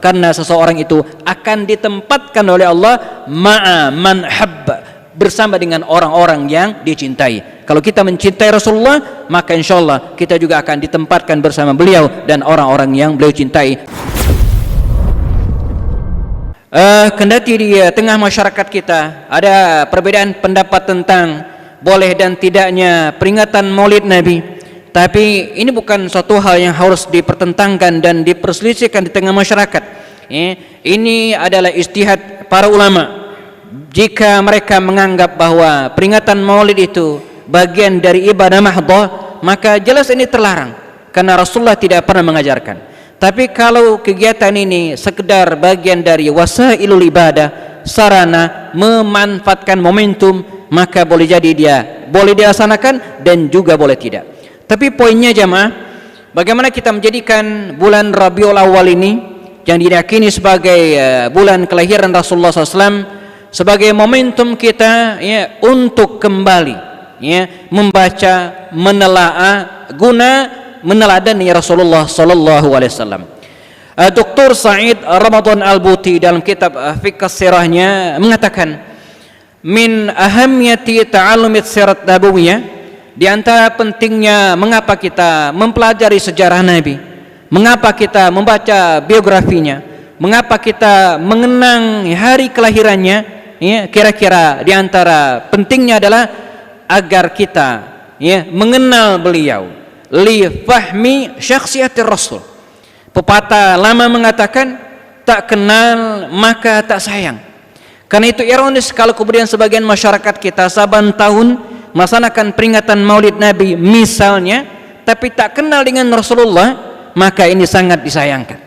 karena seseorang itu akan ditempatkan oleh Allah ma'a man habba, bersama dengan orang-orang yang dicintai. Kalau kita mencintai Rasulullah, maka insyaallah kita juga akan ditempatkan bersama beliau dan orang-orang yang beliau cintai. Kendati di tengah masyarakat kita ada perbedaan pendapat tentang boleh dan tidaknya peringatan Maulid Nabi, tapi ini bukan suatu hal yang harus dipertentangkan dan diperselisihkan di tengah masyarakat. Ini adalah ijtihad para ulama. Jika mereka menganggap bahwa peringatan Maulid itu bagian dari ibadah mahdhah, maka jelas ini terlarang karena Rasulullah tidak pernah mengajarkan. Tapi kalau kegiatan ini sekedar bagian dari wasailul ibadah, sarana memanfaatkan momentum, maka boleh jadi dia boleh dilaksanakan dan juga boleh tidak. Tapi poinnya jamaah, bagaimana kita menjadikan bulan Rabiul Awal ini yang diyakini sebagai bulan kelahiran Rasulullah SAW sebagai momentum kita untuk kembali membaca, menelaah, guna meneladani Rasulullah sallallahu alaihi wasallam. Dr. Said Ramadan Al-Buti dalam kitab Fiqh Sirahnya mengatakan, min ahamiyati ta'allumit sirat nabawiyah, di antara pentingnya mengapa kita mempelajari sejarah Nabi, mengapa kita membaca biografinya, mengapa kita mengenang hari kelahirannya, kira-kira di antara pentingnya adalah agar kita mengenal beliau, li fahmi syakhsiyatir Rasul. Pepatah lama mengatakan, tak kenal maka tak sayang. Karena itu ironis kalau kemudian sebagian masyarakat kita saban tahun melaksanakan peringatan Maulid Nabi misalnya, tapi tak kenal dengan Rasulullah, maka ini sangat disayangkan.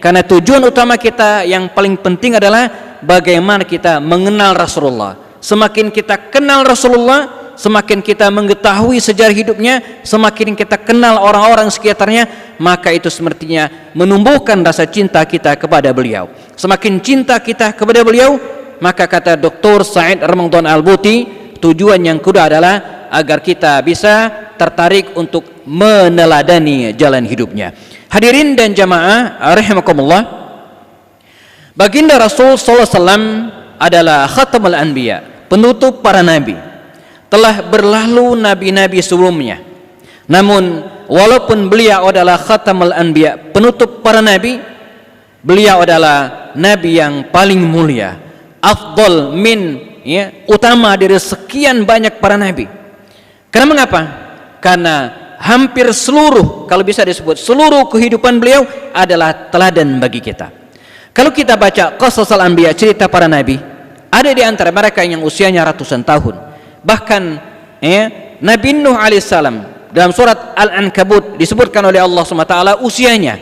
Karena tujuan utama kita yang paling penting adalah bagaimana kita mengenal Rasulullah. Semakin kita kenal Rasulullah, semakin kita mengetahui sejarah hidupnya, semakin kita kenal orang-orang sekitarnya, maka itu semestinya menumbuhkan rasa cinta kita kepada beliau. Semakin cinta kita kepada beliau, maka kata Dr. Said Ramadan Al-Buti, tujuan yang kedua adalah agar kita bisa tertarik untuk meneladani jalan hidupnya. Hadirin dan jamaah rahimakumullah, baginda Rasul sallallahu alaihi wasallam adalah khatamul anbiya, penutup para nabi. Telah berlalu nabi-nabi sebelumnya, namun walaupun beliau adalah khatamul anbiya, penutup para nabi, beliau adalah nabi yang paling mulia, afdal min, utama dari sekian banyak para nabi. Karena mengapa? Karena hampir seluruh, kalau bisa disebut seluruh kehidupan beliau adalah teladan bagi kita. Kalau kita baca qasasul anbiya, cerita para nabi, ada di antara mereka yang usianya ratusan tahun. Bahkan Nabi Nuh alaihissalam dalam surat Al-Ankabut disebutkan oleh Allah SWT usianya,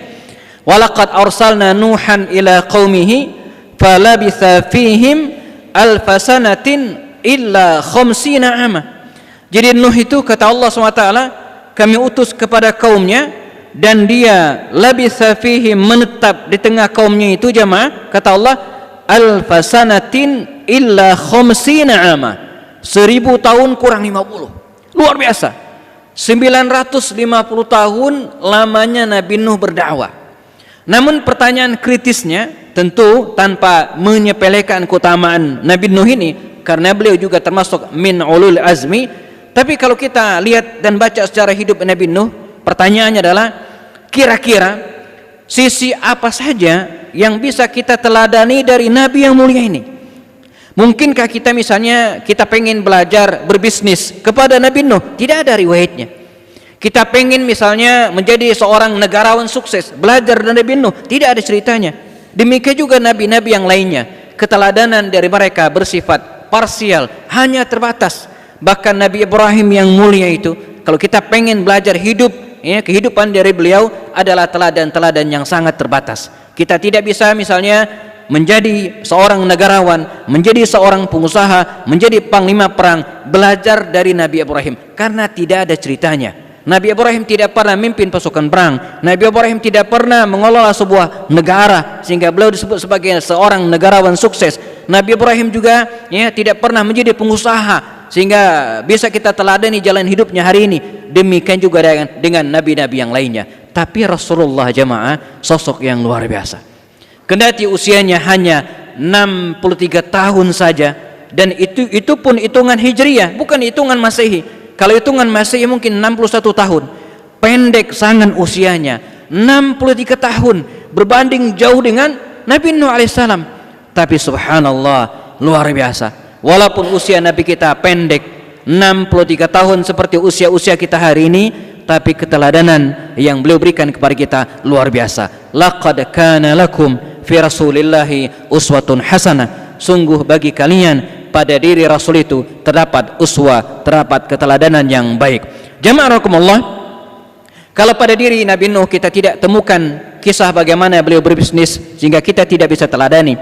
walaqad arsalna nuhan ila qaumihi falabitha fihim alfasanatin illa khamsina ama. Jadi Nuh itu kata Allah SWT, kami utus kepada kaumnya dan dia labitha fihim, menetap di tengah kaumnya itu jamaah, kata Allah, alfasanatin illa khamsina ama, 1000 tahun kurang 50. Luar biasa. 950 tahun lamanya Nabi Nuh berdakwah. Namun pertanyaan kritisnya, tentu tanpa menyepelekan keutamaan Nabi Nuh ini, karena beliau juga termasuk min ulul azmi, tapi kalau kita lihat dan baca secara hidup Nabi Nuh, pertanyaannya adalah kira-kira sisi apa saja yang bisa kita teladani dari Nabi yang mulia ini? Mungkinkah kita misalnya kita pengen belajar berbisnis kepada Nabi Nuh? Tidak ada riwayatnya. Kita pengen misalnya menjadi seorang negarawan sukses, belajar dari Nabi Nuh, tidak ada ceritanya. Demikian juga nabi-nabi yang lainnya, keteladanan dari mereka bersifat parsial, hanya terbatas. Bahkan Nabi Ibrahim yang mulia itu, kalau kita pengen belajar hidup, kehidupan dari beliau adalah teladan-teladan yang sangat terbatas. Kita tidak bisa misalnya menjadi seorang negarawan, menjadi seorang pengusaha, menjadi panglima perang, belajar dari Nabi Ibrahim, karena tidak ada ceritanya. Nabi Ibrahim tidak pernah memimpin pasukan perang, Nabi Ibrahim tidak pernah mengelola sebuah negara sehingga beliau disebut sebagai seorang negarawan sukses. Nabi Ibrahim juga tidak pernah menjadi pengusaha sehingga bisa kita teladani jalan hidupnya hari ini. Demikian juga dengan nabi-nabi yang lainnya. Tapi Rasulullah jamaah sosok yang luar biasa. kendati usianya hanya 63 tahun saja, dan itu pun hitungan Hijriyah, bukan hitungan Masehi. Kalau hitungan Masehi mungkin 61 tahun. Pendek sangat usianya, 63 tahun, berbanding jauh dengan Nabi Nuh alaihissalam. Tapi subhanallah, luar biasa. Walaupun usia Nabi kita pendek, 63 tahun seperti usia-usia kita hari ini, tapi keteladanan yang beliau berikan kepada kita luar biasa. Laqad kana lakum fi rasulillahi uswatun hasanah. Sungguh bagi kalian pada diri Rasul itu terdapat uswah, terdapat keteladanan yang baik. Jamaah rahimakumullah, kalau pada diri Nabi Nuh kita tidak temukan kisah bagaimana beliau berbisnis sehingga kita tidak bisa teladani,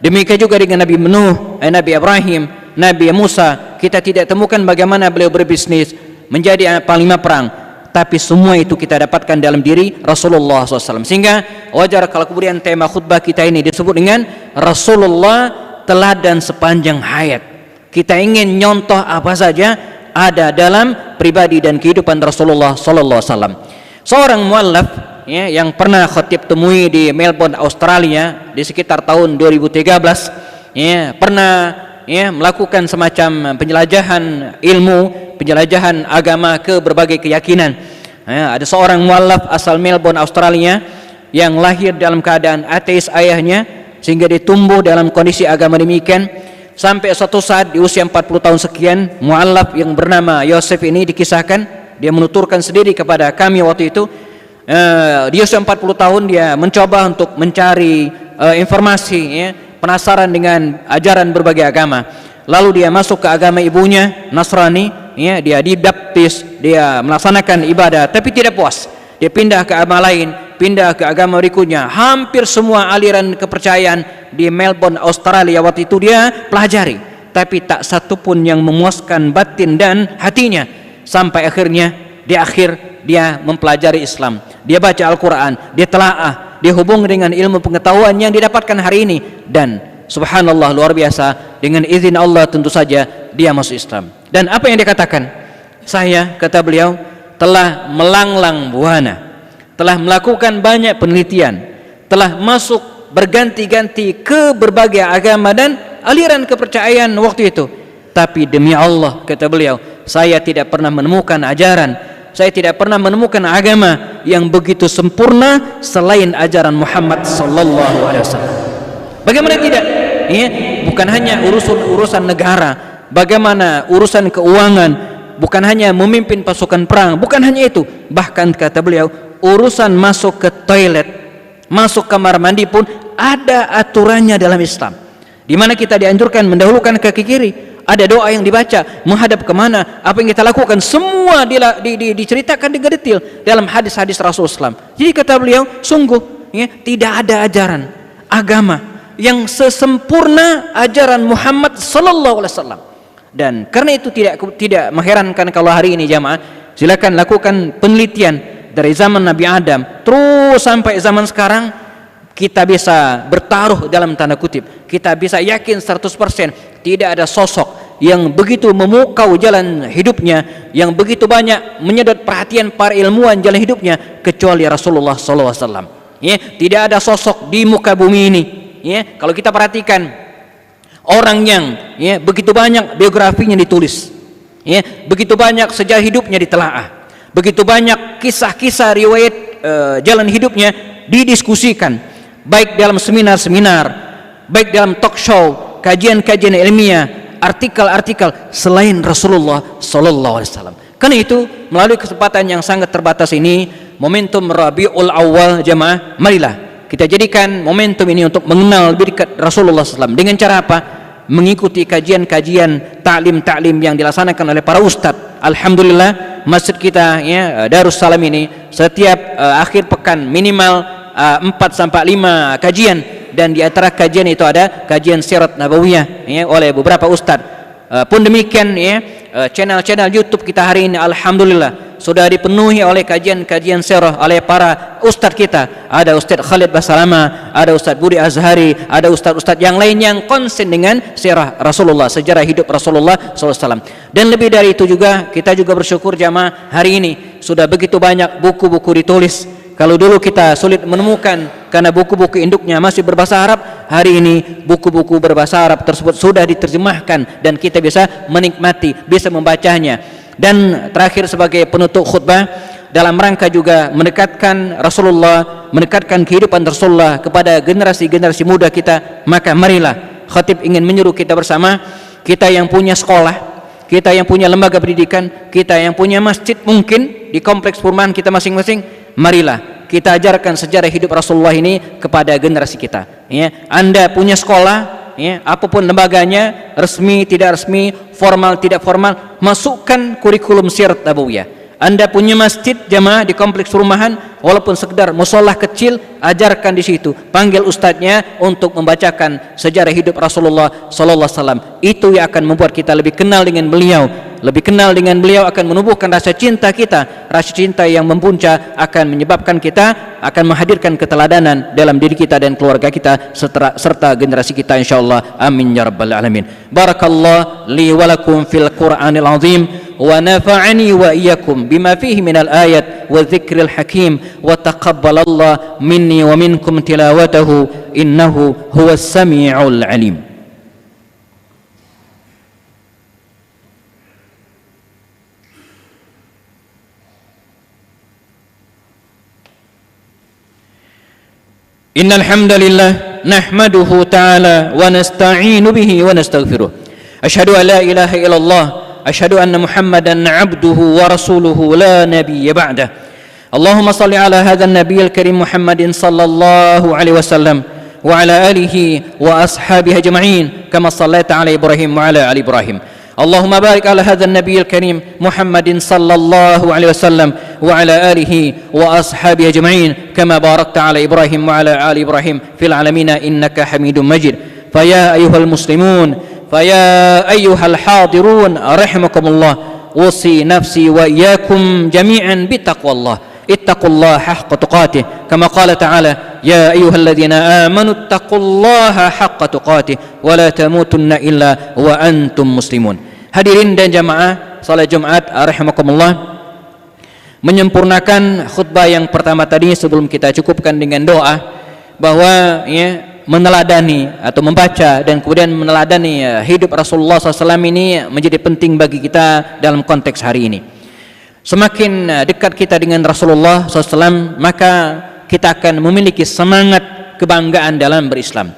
demikian juga dengan Nabi Nuh, Nabi Ibrahim, Nabi Musa, kita tidak temukan bagaimana beliau berbisnis menjadi panglima perang. Tapi semua itu kita dapatkan dalam diri Rasulullah SAW. Sehingga wajar kalau kemudian tema khutbah kita ini disebut dengan Rasulullah teladan sepanjang hayat. Kita ingin nyontoh apa saja ada dalam pribadi dan kehidupan Rasulullah SAW. Seorang muallaf ya, yang pernah khatib temui di Melbourne, Australia di sekitar tahun 2013, ya, pernah ya, melakukan semacam penjelajahan ilmu, penjelajahan agama ke berbagai keyakinan. Ya, ada seorang muallaf asal Melbourne, Australia yang lahir dalam keadaan ateis ayahnya, sehingga dia tumbuh dalam kondisi agama demikian sampai suatu saat di usia 40 tahun sekian, muallaf yang bernama Yosef ini dikisahkan, dia menuturkan sendiri kepada kami waktu itu, di usia 40 tahun dia mencoba untuk mencari informasi, ya, penasaran dengan ajaran berbagai agama. Lalu dia masuk ke agama ibunya, Nasrani, ya, dia dibaptis, dia melaksanakan ibadah, tapi tidak puas. Dia pindah ke agama lain, pindah ke agama berikutnya. Hampir semua aliran kepercayaan di Melbourne, Australia waktu itu dia pelajari, tapi tak satu pun yang memuaskan batin dan hatinya. Sampai akhirnya di akhir dia mempelajari Islam, dia baca Al-Quran, dia telaah, dia hubung dengan ilmu pengetahuan yang didapatkan hari ini, dan subhanallah luar biasa, dengan izin Allah tentu saja dia masuk Islam. Dan apa yang dikatakan? Saya, kata beliau, telah melanglang buana, telah melakukan banyak penelitian, telah masuk berganti-ganti ke berbagai agama dan aliran kepercayaan waktu itu. Tapi demi Allah, kata beliau, saya tidak pernah menemukan ajaran, saya tidak pernah menemukan agama yang begitu sempurna selain ajaran Muhammad sallallahu alaihi wasallam. Bagaimana tidak? Ya, bukan hanya urusan negara, bagaimana urusan keuangan, bukan hanya memimpin pasukan perang, bukan hanya itu. Bahkan kata beliau, urusan masuk ke toilet, masuk kamar mandi pun ada aturannya dalam Islam. Di mana kita dianjurkan mendahulukan kaki kiri, ada doa yang dibaca, menghadap kemana, apa yang kita lakukan, semua diceritakan dengan detail dalam hadis-hadis Rasulullah SAW. Jadi kata beliau, sungguh ya, tidak ada ajaran agama yang sesempurna ajaran Muhammad sallallahu alaihi wasallam. Dan karena itu tidak mengherankan kalau hari ini jamaah, silakan lakukan penelitian dari zaman Nabi Adam terus sampai zaman sekarang, kita bisa bertaruh dalam tanda kutip, kita bisa yakin 100% tidak ada sosok yang begitu memukau jalan hidupnya, yang begitu banyak menyedot perhatian para ilmuwan jalan hidupnya kecuali Rasulullah SAW. Ya, tidak ada sosok di muka bumi ini. Ya, kalau kita perhatikan orang yang ya, begitu banyak biografinya ditulis, ya, begitu banyak sejarah hidupnya ditelaah, begitu banyak kisah-kisah riwayat jalan hidupnya didiskusikan, baik dalam seminar-seminar, baik dalam talk show, kajian-kajian ilmiah, artikel-artikel selain Rasulullah sallallahu alaihi wasallam. Karena itu, melalui kesempatan yang sangat terbatas ini, momentum Rabiul Awal jamaah, marilah kita jadikan momentum ini untuk mengenal lebih dekat Rasulullah SAW. Dengan cara apa? Mengikuti kajian-kajian ta'lim yang dilaksanakan oleh para ustadz. Alhamdulillah, masjid kita ya, Darussalam ini setiap akhir pekan minimal 4-5 kajian, dan di antara kajian itu ada kajian sirat nabawiyah ya, oleh beberapa ustadz. Pun demikian ya, channel-channel YouTube kita hari ini alhamdulillah sudah dipenuhi oleh kajian-kajian sirah oleh para ustadz kita. Ada Ustadz Khalid Basalama, ada Ustadz Budi Azhari, ada ustadz-ustadz yang lain yang konsen dengan sirah Rasulullah, sejarah hidup Rasulullah SAW. Dan lebih dari itu juga, kita juga bersyukur jamaah, hari ini sudah begitu banyak buku-buku ditulis, Kalau dulu kita sulit menemukan karena buku-buku induknya masih berbahasa Arab, hari ini buku-buku berbahasa Arab tersebut sudah diterjemahkan dan kita bisa menikmati, bisa membacanya. Dan terakhir sebagai penutup khutbah, dalam rangka juga mendekatkan Rasulullah, mendekatkan kehidupan Rasulullah kepada generasi-generasi muda kita, maka marilah khatib ingin menyuruh kita bersama, kita yang punya sekolah, kita yang punya lembaga pendidikan, kita yang punya masjid mungkin di kompleks perumahan kita masing-masing, marilah kita ajarkan sejarah hidup Rasulullah ini kepada generasi kita. Ya, Anda punya sekolah, ya, apapun lembaganya, resmi tidak resmi, formal tidak formal, masukkan kurikulum sirat nabawiyah. Anda punya masjid jamaah di kompleks perumahan, walaupun sekedar musolah kecil, ajarkan di situ. Panggil ustadznya untuk membacakan sejarah hidup Rasulullah sallallahu alaihi wasallam. Itu yang akan membuat kita lebih kenal dengan beliau. Lebih kenal dengan beliau akan menumbuhkan rasa cinta kita. Rasa cinta yang mempuncak akan menyebabkan kita akan menghadirkan keteladanan dalam diri kita dan keluarga kita serta generasi kita insyaallah. Amin ya rabbal alamin. Barakallahu li wa lakum fil Qur'anil azim wa nafa'ani wa iyyakum bima fihi minal ayat wa dzikril hakim wa taqabbalallahu minni wa minkum tilawatahu innahu huwas samiul alim. Innal hamdalillah nahmaduhu ta'ala wa nasta'inu bihi wa nastaghfiruh. Asyhadu an la ilaha illallah, asyhadu anna Muhammadan 'abduhu wa rasuluhu la nabiyya ba'dah. Allahumma shalli ala hadzal nabiyil karim Muhammadin sallallahu alaihi wasallam wa ala alihi wa ashabihi ajma'in kama shallaita ala Ibrahim wa ala ali Ibrahim. Allahumma barik ala hadzal nabiyil karim Muhammadin sallallahu alaihi wasallam wa ala alihi wa ashabihi ajma'in kama barakta ala Ibrahim wa ala ali Ibrahim fil alamin innaka Hamidum Majid. Faya ayyuhal muslimun, faya ayyuhal hadirun rahimakumullah, usi nafsi wa iyyakum jami'an bitaqwallah. ittaqullaha haqqa tuqatih kama qala ta'ala ya ayyuhalladzina amanu ittaqullaha haqqa tuqatih wa la tamutunna illa wa antum muslimun. Hadirin dan jamaah salat Jumat rahimakumullah, menyempurnakan khutbah yang pertama tadi sebelum kita cukupkan dengan doa bahwa ya, meneladani atau membaca dan kemudian meneladani hidup Rasulullah SAW ini menjadi penting bagi kita dalam konteks hari ini. Semakin dekat kita dengan Rasulullah SAW, maka kita akan memiliki semangat kebanggaan dalam berislam.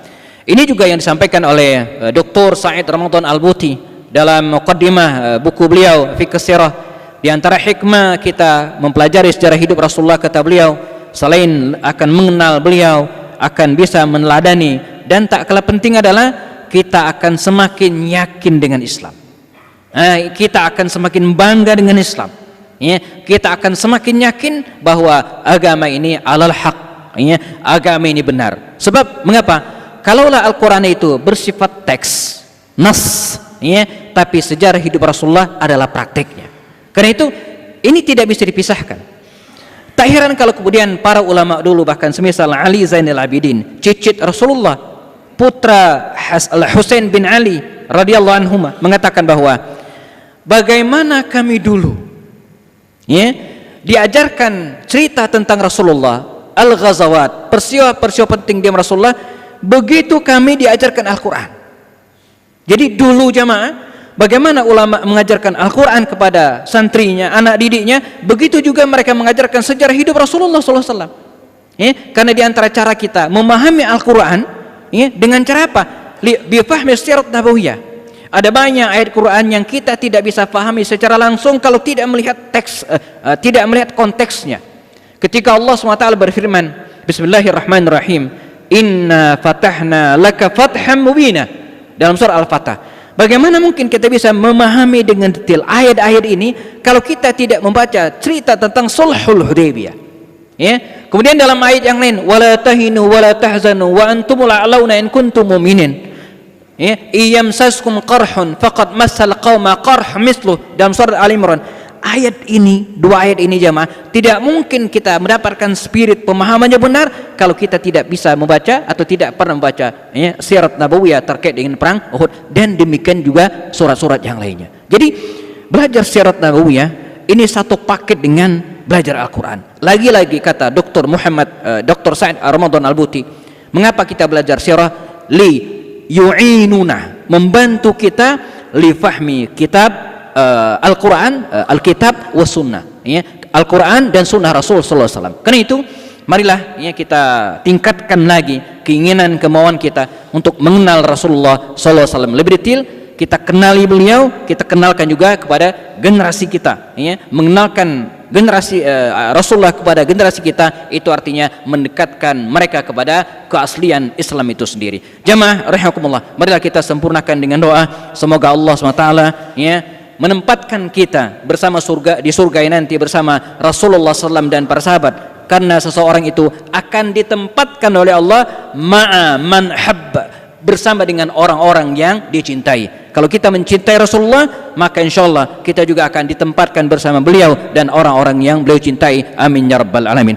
Ini juga yang disampaikan oleh Dr. Said Ramadan Al-Buti dalam muqaddimah buku beliau Fiqh Sirah. Di antara hikmah kita mempelajari sejarah hidup Rasulullah, kata beliau, selain akan mengenal beliau, akan bisa meneladani, dan tak kalah penting adalah kita akan semakin yakin dengan Islam. Kita akan semakin bangga dengan Islam. Ya, kita akan semakin yakin bahwa agama ini alal haq, ya, agama ini benar. Sebab mengapa? Kalaulah Al-Quran itu bersifat teks, nas, ya, tapi sejarah hidup Rasulullah adalah prakteknya. Karena itu ini tidak bisa dipisahkan. Tak heran kalau kemudian para ulama dulu, bahkan semisal Ali Zainal Abidin, cicit Rasulullah, putra Husain bin Ali radhiyallahu anhu, mengatakan bahwa bagaimana kami dulu, ya, diajarkan cerita tentang Rasulullah, al-ghazawat, peristiwa-peristiwa penting di Rasulullah, begitu kami diajarkan Al-Quran. Jadi dulu jamaah, bagaimana ulama mengajarkan Al-Quran kepada santrinya, anak didiknya, begitu juga mereka mengajarkan sejarah hidup Rasulullah SAW. Ya, karena di antara cara kita memahami Al-Quran, ya, dengan cara apa? Bifahmi sirat nabawiyah. Ada banyak ayat Quran yang kita tidak bisa pahami secara langsung kalau tidak melihat teks, tidak melihat konteksnya. Ketika Allah SWT berfirman, Bismillahirrahmanirrahim, Inna fatahna laka fatham mubina, dalam surah Al-Fatah. Bagaimana mungkin kita bisa memahami dengan detail ayat-ayat ini kalau kita tidak membaca cerita tentang Sulhul Hudaybiyah? Ya. Kemudian dalam ayat yang lain, wala tahinu wala tahzanu wa antumul a'launa in kuntum mu'minin. Ya, iyamsaskum qarhun faqad massal qauma qarh mislu, dalam surah Al-Imran. Ayat ini, dua ayat ini jemaah, tidak mungkin kita mendapatkan spirit pemahamannya benar kalau kita tidak bisa membaca atau tidak pernah membaca, ya, sirat nabawiyah terkait dengan perang Uhud, dan demikian juga surat-surat yang lainnya. Jadi belajar sirat nabawiyah ini satu paket dengan belajar Al-Quran. Lagi-lagi kata Dr. Sa'id Ramadan Al-Buti, mengapa kita belajar sirah? Li yu'inuna, membantu kita li fahmi kitab Al-Quran, Alkitab was sunnah, ya, Al-Quran dan sunnah Rasul sallallahu alaihi wasallam. Karena itu marilah ya kita tingkatkan lagi keinginan kemauan kita untuk mengenal Rasulullah sallallahu alaihi wasallam lebih detail. Kita kenali beliau, kita kenalkan juga kepada generasi kita, ya. Mengenalkan generasi Rasulullah kepada generasi kita, itu artinya mendekatkan mereka kepada keaslian Islam itu sendiri. Jamaah rahimakumullah, marilah kita sempurnakan dengan doa, semoga Allah SWT ya menempatkan kita bersama di surga nanti bersama Rasulullah SAW dan para sahabat, karena seseorang itu akan ditempatkan oleh Allah ma'a man habba, bersama dengan orang-orang yang dicintai. Kalau kita mencintai Rasulullah, maka insyaallah kita juga akan ditempatkan bersama beliau dan orang-orang yang beliau cintai. Amin ya rabbal alamin.